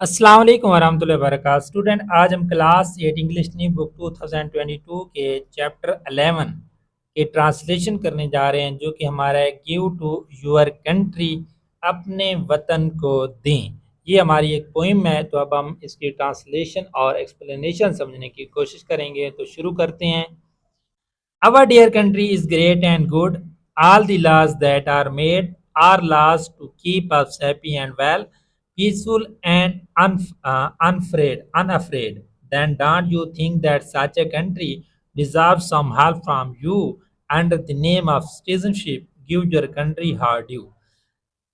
अस्सलाम वालेकुम वरहमतुल्लाहि वबरकातुहू। स्टूडेंट, आज हम क्लास 8 इंग्लिश न्यू बुक 2022 के चैप्टर 11 के ट्रांसलेशन करने जा रहे हैं, जो कि हमारा है गिव टू योर कंट्री, अपने वतन को दें। ये हमारी एक पोइम है, तो अब हम इसकी ट्रांसलेशन और एक्सप्लेनेशन समझने की कोशिश करेंगे। तो शुरू करते हैं। Our dear country is great and good. All the laws that are made are laws to keep us happy and well, peaceful and unafraid. Then don't you think that such a country deserves some help from you under the name of citizenship? Give your country her due.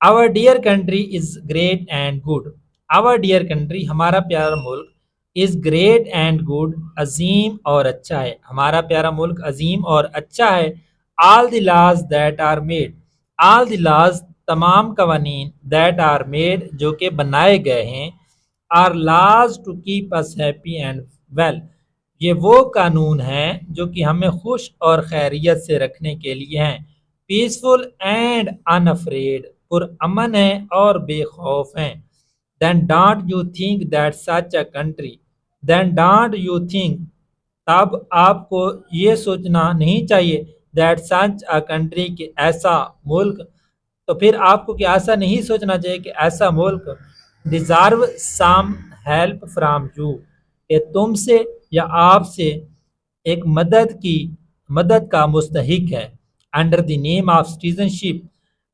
Our dear country is great and good. Our dear country, हमारा प्यारा मुल्क, is great and good, अजीम और अच्छा है। हमारा प्यारा मुल्क अजीम और अच्छा है। All the laws that are made, all the laws, तमाम कवानीन, that are made, जो कि बनाए गए हैं, are laws to keep us happy and well, ये वो कानून हैं जो कि हमें खुश और खैरियत से रखने के लिए हैं। पीसफुल एंड अनअफ्रेड, पुरअमन है और बेखौफ हैं। Then don't you think that such a country, then don't you think, तब आपको ये सोचना नहीं चाहिए, दैट सच अ कंट्री, कि ऐसा मुल्क, तो फिर आपको कि ऐसा नहीं सोचना चाहिए कि ऐसा मुल्क deserve some help from you, कि तुमसे या आपसे एक मदद का मुस्तहिक है। Under the name of citizenship,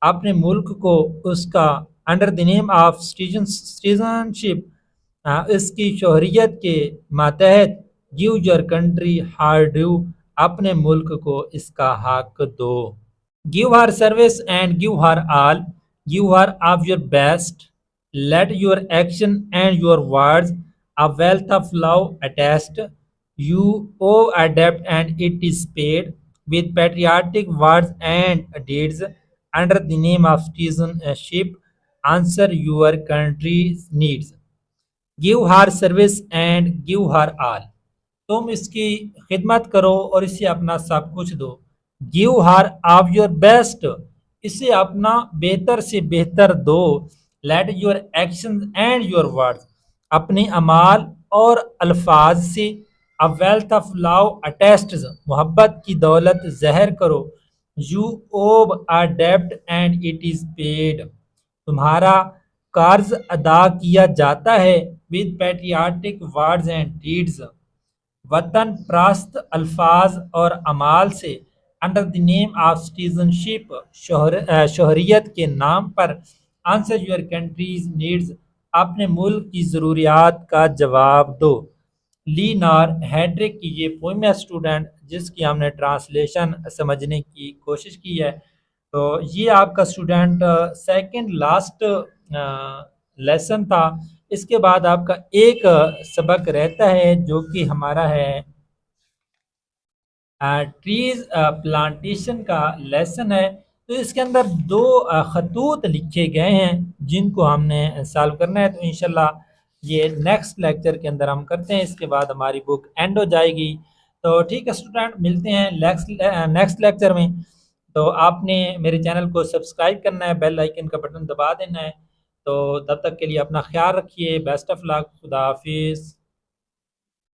अपने मुल्क को उसका under the name of citizenship, इसकी शोहरियत के मातहत, give your country her due, अपने मुल्क को इसका हक दो। Give her service and give her all. Give her of your best. Let your action and your words a wealth of love attest. You owe a debt and it is paid with patriotic words and deeds. Under the name of citizenship, answer your country's needs. Give her service and give her all, तुम इसकी खिदमत करो और इसे अपना सब कुछ दो। Give her of your best, इसे अपना बेहतर से बेहतर दो। Let your action and your words, अपने अमाल और अल्फाज से a wealth of love attest, मोहब्बत की दौलत जहर करो। यू ओव अ डेब्ट एंड इट इज़ पेड, तुम्हारा कर्ज अदा किया जाता है। With patriotic words and deeds, वतन प्रस्त अल्फाज और अमाल से। Under the name of citizenship, शहरियत के नाम पर। आंसर योर कंट्रीज नीड्स, अपने मुल्क की ज़रूरियात का जवाब दो। ली नार हैड्रिक की ये पोइम है स्टूडेंट, जिसकी हमने ट्रांसलेशन समझने की कोशिश की है। तो ये आपका स्टूडेंट सेकंड लास्ट लेसन था। इसके बाद आपका एक सबक रहता है, जो कि हमारा है ट्रीज प्लांटेशन का लेसन है। तो इसके अंदर दो खतूत लिखे गए हैं, जिनको हमने सॉल्व करना है। तो इंशाल्लाह ये नेक्स्ट लेक्चर के अंदर हम करते हैं। इसके बाद हमारी बुक एंड हो जाएगी। तो ठीक है स्टूडेंट, मिलते हैं नेक्स्ट लेक्चर में। तो आपने मेरे चैनल को सब्सक्राइब करना है, बेल आइकन का बटन दबा देना है। तो तब तक के लिए अपना ख्याल रखिए। बेस्ट ऑफ लक, खुदा हाफिज़।